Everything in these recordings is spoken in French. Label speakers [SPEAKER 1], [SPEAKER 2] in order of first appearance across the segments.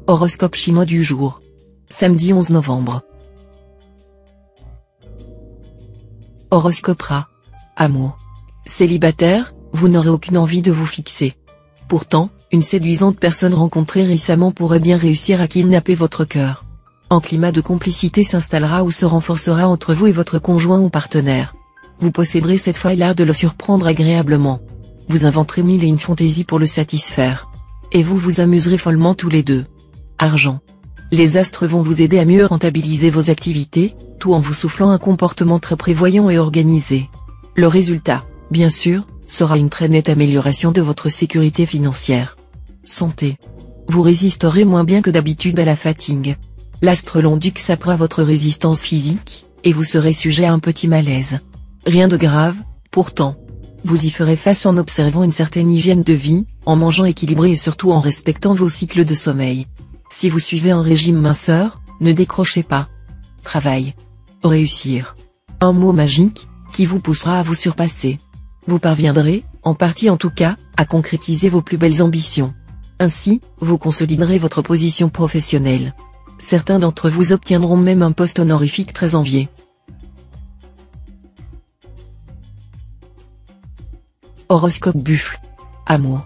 [SPEAKER 1] Horoscope chinois du jour. Samedi 11 novembre. Horoscope Ra. Amour. Célibataire, vous n'aurez aucune envie de vous fixer. Pourtant, une séduisante personne rencontrée récemment pourrait bien réussir à kidnapper votre cœur. Un climat de complicité s'installera ou se renforcera entre vous et votre conjoint ou partenaire. Vous posséderez cette fois l'art de le surprendre agréablement. Vous inventerez mille et une fantaisies pour le satisfaire. Et vous vous amuserez follement tous les deux. Argent. Les astres vont vous aider à mieux rentabiliser vos activités, tout en vous soufflant un comportement très prévoyant et organisé. Le résultat, bien sûr, sera une très nette amélioration de votre sécurité financière. Santé. Vous résisterez moins bien que d'habitude à la fatigue. L'astre Long-Duc sapera votre résistance physique, et vous serez sujet à un petit malaise. Rien de grave, pourtant. Vous y ferez face en observant une certaine hygiène de vie, en mangeant équilibré et surtout en respectant vos cycles de sommeil. Si vous suivez un régime minceur, ne décrochez pas. Travail. Réussir. Un mot magique, qui vous poussera à vous surpasser. Vous parviendrez, en partie en tout cas, à concrétiser vos plus belles ambitions. Ainsi, vous consoliderez votre position professionnelle. Certains d'entre vous obtiendront même un poste honorifique très envié. Horoscope Buffle. Amour.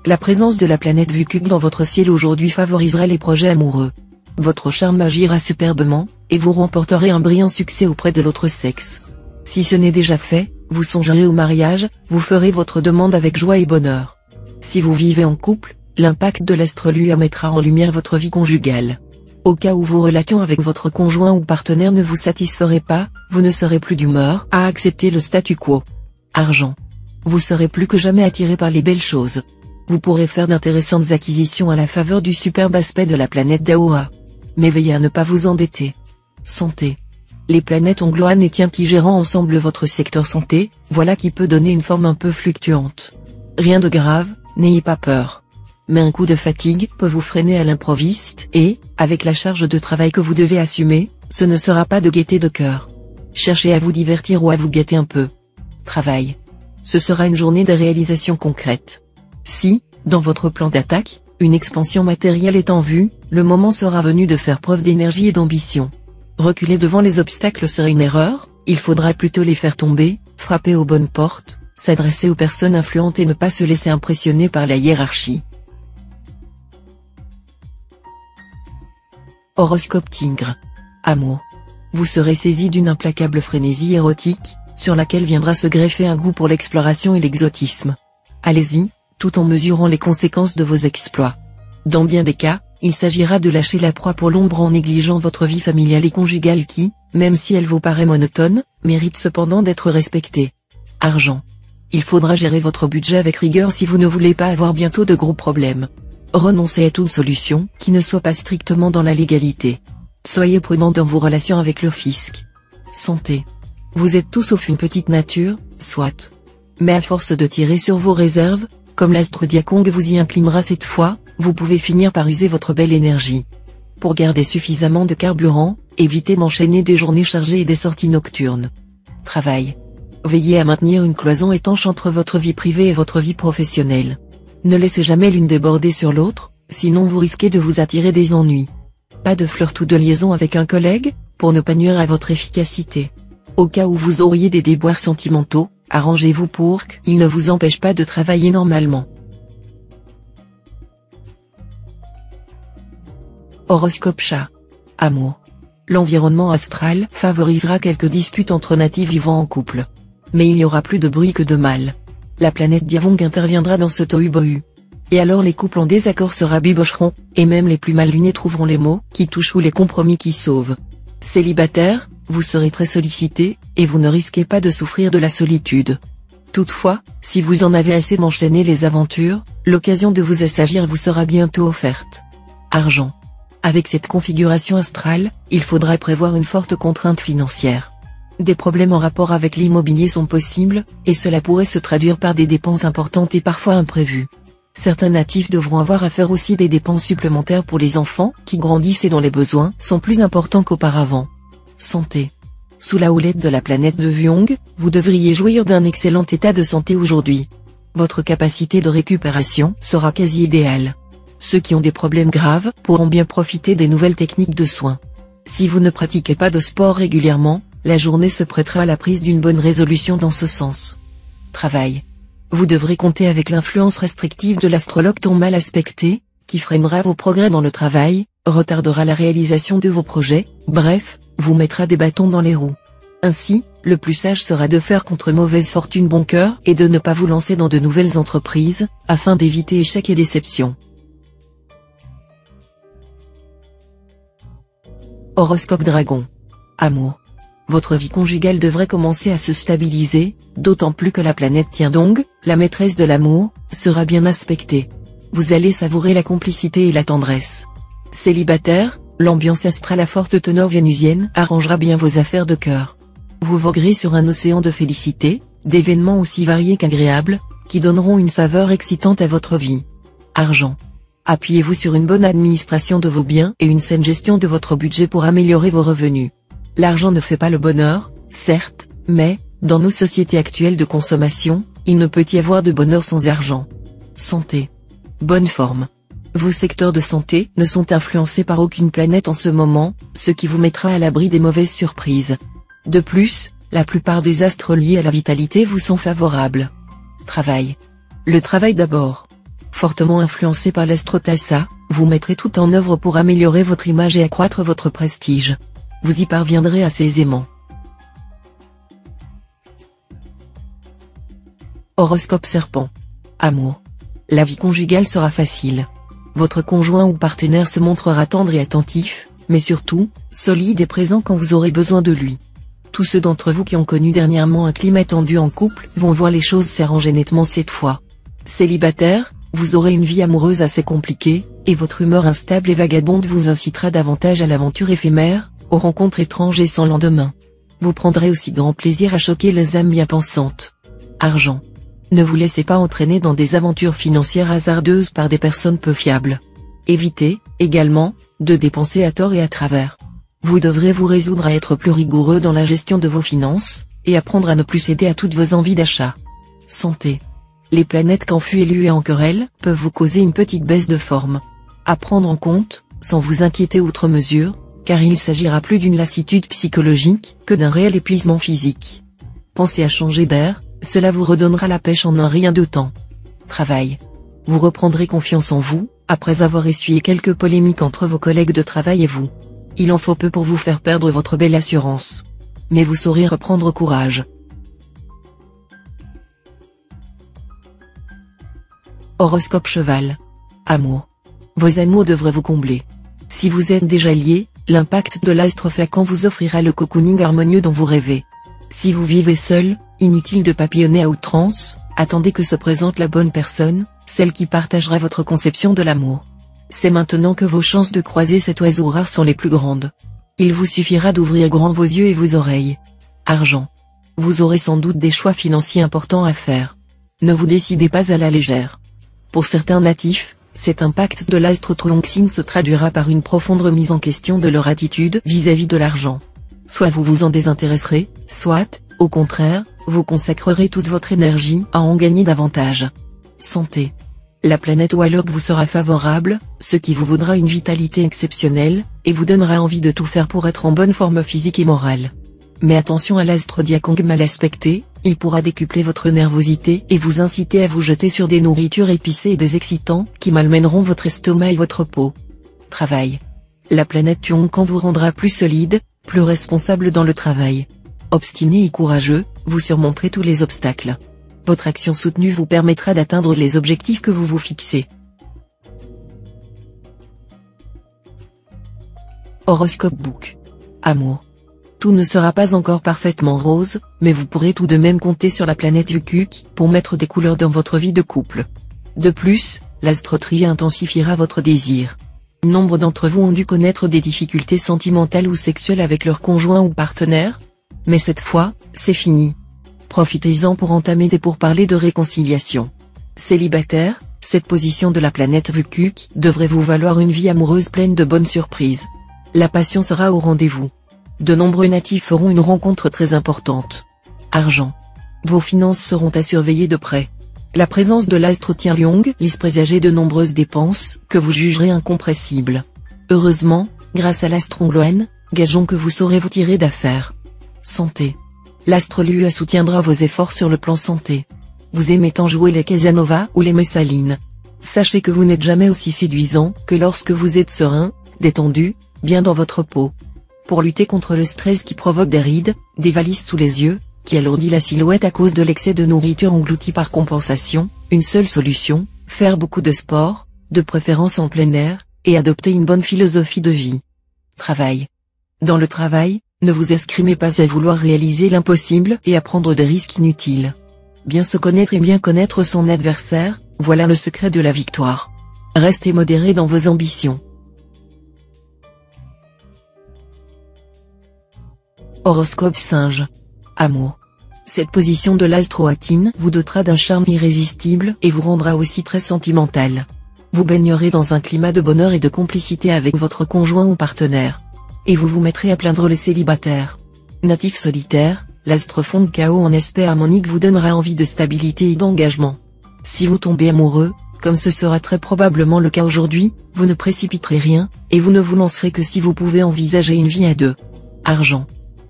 [SPEAKER 1] La présence de la planète Vucub dans votre ciel aujourd'hui favorisera les projets amoureux. Votre charme agira superbement, et vous remporterez un brillant succès auprès de l'autre sexe. Si ce n'est déjà fait, vous songerez au mariage, vous ferez votre demande avec joie et bonheur. Si vous vivez en couple, l'impact de l'astre lui mettra en lumière votre vie conjugale. Au cas où vos relations avec votre conjoint ou partenaire ne vous satisferaient pas, vous ne serez plus d'humeur à accepter le statu quo. Argent. Vous serez plus que jamais attiré par les belles choses. Vous pourrez faire d'intéressantes acquisitions à la faveur du superbe aspect de la planète Daoa. Mais veillez à ne pas vous endetter. Santé. Les planètes Ongloan et Tian qui gérant ensemble votre secteur santé, voilà qui peut donner une forme un peu fluctuante. Rien de grave, n'ayez pas peur. Mais un coup de fatigue peut vous freiner à l'improviste et, avec la charge de travail que vous devez assumer, ce ne sera pas de gaieté de cœur. Cherchez à vous divertir ou à vous gâter un peu. Travail. Ce sera une journée de réalisation concrète. Si, dans votre plan d'attaque, une expansion matérielle est en vue, le moment sera venu de faire preuve d'énergie et d'ambition. Reculer devant les obstacles serait une erreur, il faudra plutôt les faire tomber, frapper aux bonnes portes, s'adresser aux personnes influentes et ne pas se laisser impressionner par la hiérarchie. Horoscope Tigre. Amour. Vous serez saisi d'une implacable frénésie érotique, sur laquelle viendra se greffer un goût pour l'exploration et l'exotisme. Allez-y, tout en mesurant les conséquences de vos exploits. Dans bien des cas, il s'agira de lâcher la proie pour l'ombre en négligeant votre vie familiale et conjugale qui, même si elle vous paraît monotone, mérite cependant d'être respectée. Argent. Il faudra gérer votre budget avec rigueur si vous ne voulez pas avoir bientôt de gros problèmes. Renoncez à toute solution qui ne soit pas strictement dans la légalité. Soyez prudent dans vos relations avec le fisc. Santé. Vous êtes tout sauf une petite nature, soit. Mais à force de tirer sur vos réserves, comme l'astre Diakong vous y inclinera cette fois, vous pouvez finir par user votre belle énergie. Pour garder suffisamment de carburant, évitez d'enchaîner des journées chargées et des sorties nocturnes. Travail. Veillez à maintenir une cloison étanche entre votre vie privée et votre vie professionnelle. Ne laissez jamais l'une déborder sur l'autre, sinon vous risquez de vous attirer des ennuis. Pas de flirt ou de liaison avec un collègue, pour ne pas nuire à votre efficacité. Au cas où vous auriez des déboires sentimentaux, arrangez-vous pour qu'ils ne vous empêchent pas de travailler normalement. Horoscope Chat. Amour. L'environnement astral favorisera quelques disputes entre natifs vivant en couple. Mais il y aura plus de bruit que de mal. La planète Diavong interviendra dans ce tohu-bohu. Et alors les couples en désaccord se rabibocheront, et même les plus mal lunés trouveront les mots qui touchent ou les compromis qui sauvent. Célibataire, vous serez très sollicité, et vous ne risquez pas de souffrir de la solitude. Toutefois, si vous en avez assez d'enchaîner les aventures, l'occasion de vous assagir vous sera bientôt offerte. Argent. Avec cette configuration astrale, il faudra prévoir une forte contrainte financière. Des problèmes en rapport avec l'immobilier sont possibles, et cela pourrait se traduire par des dépenses importantes et parfois imprévues. Certains natifs devront avoir à faire aussi des dépenses supplémentaires pour les enfants qui grandissent et dont les besoins sont plus importants qu'auparavant. Santé. Sous la houlette de la planète de Vuong, vous devriez jouir d'un excellent état de santé aujourd'hui. Votre capacité de récupération sera quasi idéale. ceux qui ont des problèmes graves pourront bien profiter des nouvelles techniques de soins. Si vous ne pratiquez pas de sport régulièrement, la journée se prêtera à la prise d'une bonne résolution dans ce sens. Travail. Vous devrez compter avec l'influence restrictive de l'astrologue ton mal aspecté, qui freinera vos progrès dans le travail, retardera la réalisation de vos projets, bref, vous mettra des bâtons dans les roues. Ainsi, le plus sage sera de faire contre mauvaise fortune bon cœur et de ne pas vous lancer dans de nouvelles entreprises, afin d'éviter échecs et déceptions. Horoscope Dragon. Amour. Votre vie conjugale devrait commencer à se stabiliser, d'autant plus que la planète Tiendong, la maîtresse de l'amour, sera bien aspectée. Vous allez savourer la complicité et la tendresse. Célibataire, l'ambiance astrale à forte teneur vénusienne arrangera bien vos affaires de cœur. Vous voguerez sur un océan de félicité, d'événements aussi variés qu'agréables, qui donneront une saveur excitante à votre vie. Argent. Appuyez-vous sur une bonne administration de vos biens et une saine gestion de votre budget pour améliorer vos revenus. L'argent ne fait pas le bonheur, certes, mais, dans nos sociétés actuelles de consommation, il ne peut y avoir de bonheur sans argent. Santé. Bonne forme. Vos secteurs de santé ne sont influencés par aucune planète en ce moment, ce qui vous mettra à l'abri des mauvaises surprises. De plus, la plupart des astres liés à la vitalité vous sont favorables. Travail. Le travail d'abord. Fortement influencé par l'astrotassa, vous mettrez tout en œuvre pour améliorer votre image et accroître votre prestige. Vous y parviendrez assez aisément. Horoscope Serpent. Amour. La vie conjugale sera facile. Votre conjoint ou partenaire se montrera tendre et attentif, mais surtout, solide et présent quand vous aurez besoin de lui. Tous ceux d'entre vous qui ont connu dernièrement un climat tendu en couple vont voir les choses s'arranger nettement cette fois. Célibataire, vous aurez une vie amoureuse assez compliquée, et votre humeur instable et vagabonde vous incitera davantage à l'aventure éphémère, aux rencontres étranges et sans lendemain. Vous prendrez aussi grand plaisir à choquer les âmes bien pensantes. Argent. Ne vous laissez pas entraîner dans des aventures financières hasardeuses par des personnes peu fiables. Évitez, également, de dépenser à tort et à travers. Vous devrez vous résoudre à être plus rigoureux dans la gestion de vos finances, et apprendre à ne plus céder à toutes vos envies d'achat. Santé. Les planètes Canfu et Lue et en querelle peuvent vous causer une petite baisse de forme. À prendre en compte, sans vous inquiéter outre mesure, car il s'agira plus d'une lassitude psychologique que d'un réel épuisement physique. Pensez à changer d'air, cela vous redonnera la pêche en un rien de temps. Travail. Vous reprendrez confiance en vous, après avoir essuyé quelques polémiques entre vos collègues de travail et vous. Il en faut peu pour vous faire perdre votre belle assurance. Mais vous saurez reprendre courage. Horoscope Cheval. Amour. Vos amours devraient vous combler. Si vous êtes déjà lié, l'impact de l'astre fréquent vous offrira le cocooning harmonieux dont vous rêvez. Si vous vivez seul, inutile de papillonner à outrance, attendez que se présente la bonne personne, celle qui partagera votre conception de l'amour. C'est maintenant que vos chances de croiser cet oiseau rare sont les plus grandes. Il vous suffira d'ouvrir grand vos yeux et vos oreilles. Argent. Vous aurez sans doute des choix financiers importants à faire. Ne vous décidez pas à la légère. Pour certains natifs, cet impact de l'astre Truongxin se traduira par une profonde remise en question de leur attitude vis-à-vis de l'argent. Soit vous vous en désintéresserez, soit, au contraire, vous consacrerez toute votre énergie à en gagner davantage. Santé. La planète Walok vous sera favorable, ce qui vous vaudra une vitalité exceptionnelle, et vous donnera envie de tout faire pour être en bonne forme physique et morale. Mais attention à l'astre Diakong mal aspecté, il pourra décupler votre nervosité et vous inciter à vous jeter sur des nourritures épicées et des excitants qui malmèneront votre estomac et votre peau. Travail. La planète Tionkan vous rendra plus solide, plus responsable dans le travail. Obstiné et courageux, vous surmonterez tous les obstacles. Votre action soutenue vous permettra d'atteindre les objectifs que vous vous fixez. Horoscope Book. Amour. Tout ne sera pas encore parfaitement rose, mais vous pourrez tout de même compter sur la planète Yukuk pour mettre des couleurs dans votre vie de couple. De plus, l'astroterie intensifiera votre désir. Nombre d'entre vous ont dû connaître des difficultés sentimentales ou sexuelles avec leur conjoint ou partenaire. Mais cette fois, c'est fini. Profitez-en pour entamer des pourparlers de réconciliation. Célibataire, cette position de la planète Yukuk devrait vous valoir une vie amoureuse pleine de bonnes surprises. La passion sera au rendez-vous. De nombreux natifs feront une rencontre très importante. Argent. Vos finances seront à surveiller de près. La présence de l'astre Tien Liong laisse présager de nombreuses dépenses, que vous jugerez incompressibles. Heureusement, grâce à l'astre Ongloen, gageons que vous saurez vous tirer d'affaire. Santé. L'astre Lua soutiendra vos efforts sur le plan santé. Vous aimez tant jouer les Casanova ou les Messalines. Sachez que vous n'êtes jamais aussi séduisant que lorsque vous êtes serein, détendu, bien dans votre peau. Pour lutter contre le stress qui provoque des rides, des valises sous les yeux, qui alourdit la silhouette à cause de l'excès de nourriture engloutie par compensation, une seule solution, faire beaucoup de sport, de préférence en plein air, et adopter une bonne philosophie de vie. Travail. Dans le travail, ne vous escrimez pas à vouloir réaliser l'impossible et à prendre des risques inutiles. Bien se connaître et bien connaître son adversaire, voilà le secret de la victoire. Restez modéré dans vos ambitions. Horoscope Singe. Amour. Cette position de l'astre Atine vous dotera d'un charme irrésistible et vous rendra aussi très sentimental. Vous baignerez dans un climat de bonheur et de complicité avec votre conjoint ou partenaire. Et vous vous mettrez à plaindre les célibataires. Natif solitaire, l'astre fond de chaos en aspect harmonique vous donnera envie de stabilité et d'engagement. Si vous tombez amoureux, comme ce sera très probablement le cas aujourd'hui, vous ne précipiterez rien, et vous ne vous lancerez que si vous pouvez envisager une vie à deux. Argent.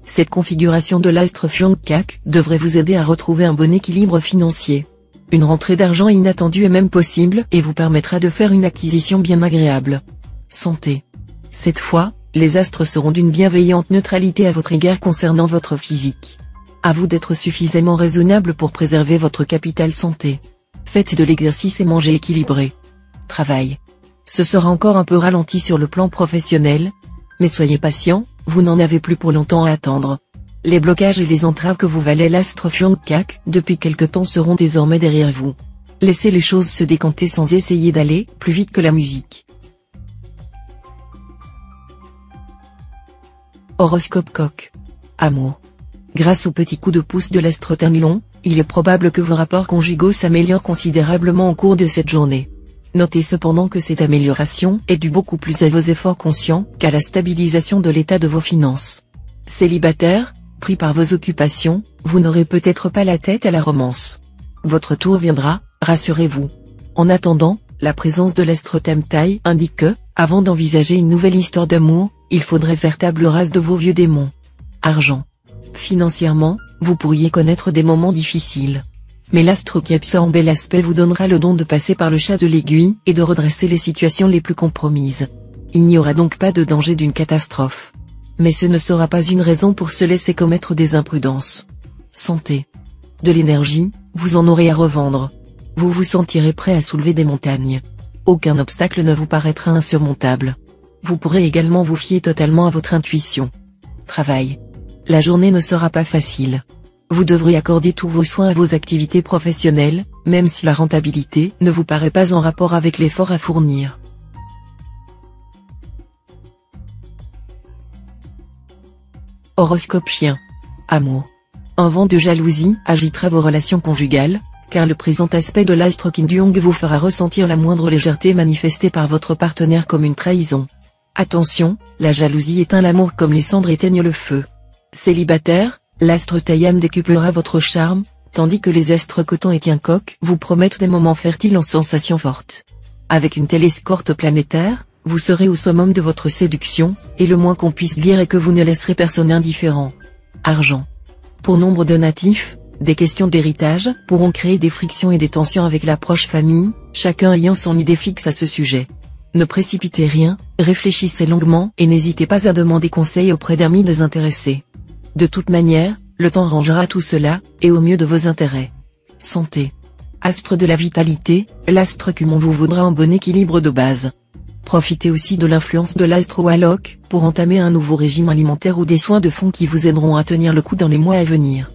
[SPEAKER 1] Cette configuration de l'astre Fyonkak devrait vous aider à retrouver un bon équilibre financier. Une rentrée d'argent inattendue est même possible et vous permettra de faire une acquisition bien agréable. Santé. Cette fois, les astres seront d'une bienveillante neutralité à votre égard concernant votre physique. À vous d'être suffisamment raisonnable pour préserver votre capital santé. Faites de l'exercice et mangez équilibré. Travail. Ce sera encore un peu ralenti sur le plan professionnel, mais soyez patient, vous n'en avez plus pour longtemps à attendre. Les blocages et les entraves que vous valait l'astre Fyonkak depuis quelque temps seront désormais derrière vous. Laissez les choses se décanter sans essayer d'aller plus vite que la musique. Horoscope Coq. Amour. Grâce au petit coup de pouce de l'astre Tanlon, il est probable que vos rapports conjugaux s'améliorent considérablement au cours de cette journée. Notez cependant que cette amélioration est due beaucoup plus à vos efforts conscients qu'à la stabilisation de l'état de vos finances. Célibataire, pris par vos occupations, vous n'aurez peut-être pas la tête à la romance. Votre tour viendra, rassurez-vous. En attendant, la présence de l'astre Tamtai indique que, avant d'envisager une nouvelle histoire d'amour, il faudrait faire table rase de vos vieux démons. Argent. Financièrement, vous pourriez connaître des moments difficiles. Mais l'astre qui absorbe l'aspect vous donnera le don de passer par le chat de l'aiguille et de redresser les situations les plus compromises. Il n'y aura donc pas de danger d'une catastrophe. Mais ce ne sera pas une raison pour se laisser commettre des imprudences. Santé. De l'énergie, vous en aurez à revendre. Vous vous sentirez prêt à soulever des montagnes. Aucun obstacle ne vous paraîtra insurmontable. Vous pourrez également vous fier totalement à votre intuition. Travail. La journée ne sera pas facile. Vous devrez accorder tous vos soins à vos activités professionnelles, même si la rentabilité ne vous paraît pas en rapport avec l'effort à fournir. Horoscope Chien. Amour. Un vent de jalousie agitera vos relations conjugales, car le présent aspect de l'astre Kim Duong vous fera ressentir la moindre légèreté manifestée par votre partenaire comme une trahison. Attention, la jalousie éteint l'amour comme les cendres éteignent le feu. Célibataire, l'astre Taiyam décuplera votre charme, tandis que les astres Coton et Tiencoq vous promettent des moments fertiles en sensations fortes. Avec une telle escorte planétaire, vous serez au summum de votre séduction, et le moins qu'on puisse dire est que vous ne laisserez personne indifférent. Argent. Pour nombre de natifs, des questions d'héritage pourront créer des frictions et des tensions avec la proche famille, chacun ayant son idée fixe à ce sujet. Ne précipitez rien, réfléchissez longuement et n'hésitez pas à demander conseil auprès d'amis désintéressés. De toute manière, le temps rangera tout cela, et au mieux de vos intérêts. Santé. Astre de la vitalité, l'astre Kumon vous vaudra un bon équilibre de base. Profitez aussi de l'influence de l'astre Walok, pour entamer un nouveau régime alimentaire ou des soins de fond qui vous aideront à tenir le coup dans les mois à venir.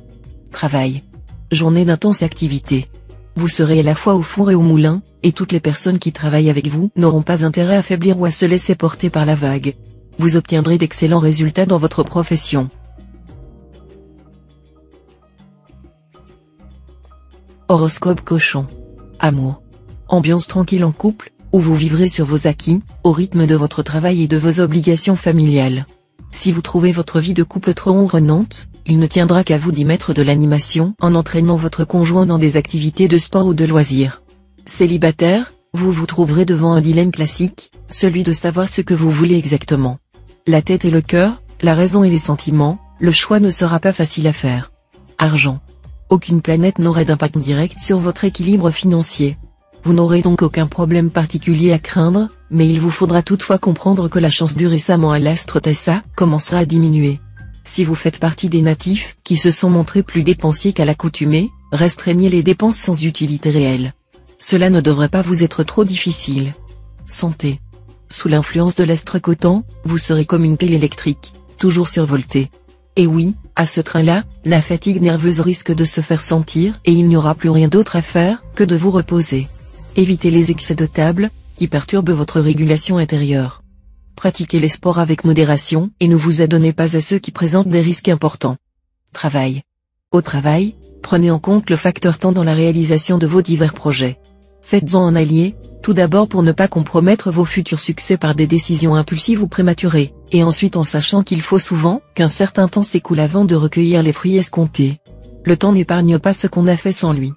[SPEAKER 1] Travail. Journée d'intense activité. Vous serez à la fois au four et au moulin, et toutes les personnes qui travaillent avec vous n'auront pas intérêt à faiblir ou à se laisser porter par la vague. Vous obtiendrez d'excellents résultats dans votre profession. Horoscope Cochon. Amour. Ambiance tranquille en couple, où vous vivrez sur vos acquis, au rythme de votre travail et de vos obligations familiales. Si vous trouvez votre vie de couple trop ronronnante, il ne tiendra qu'à vous d'y mettre de l'animation en entraînant votre conjoint dans des activités de sport ou de loisirs. Célibataire, vous vous trouverez devant un dilemme classique, celui de savoir ce que vous voulez exactement. La tête et le cœur, la raison et les sentiments, le choix ne sera pas facile à faire. Argent. Aucune planète n'aurait d'impact direct sur votre équilibre financier. Vous n'aurez donc aucun problème particulier à craindre, mais il vous faudra toutefois comprendre que la chance due récemment à l'astre Tessa commencera à diminuer. Si vous faites partie des natifs qui se sont montrés plus dépensiers qu'à l'accoutumée, restreignez les dépenses sans utilité réelle. Cela ne devrait pas vous être trop difficile. Santé. Sous l'influence de l'astre Coton, vous serez comme une pile électrique, toujours survoltée. Et oui, à ce train-là, la fatigue nerveuse risque de se faire sentir et il n'y aura plus rien d'autre à faire que de vous reposer. Évitez les excès de table, qui perturbent votre régulation intérieure. Pratiquez les sports avec modération et ne vous adonnez pas à ceux qui présentent des risques importants. Travail. Au travail, prenez en compte le facteur temps dans la réalisation de vos divers projets. Faites-en un allié, tout d'abord pour ne pas compromettre vos futurs succès par des décisions impulsives ou prématurées, et ensuite en sachant qu'il faut souvent qu'un certain temps s'écoule avant de recueillir les fruits escomptés. Le temps n'épargne pas ce qu'on a fait sans lui.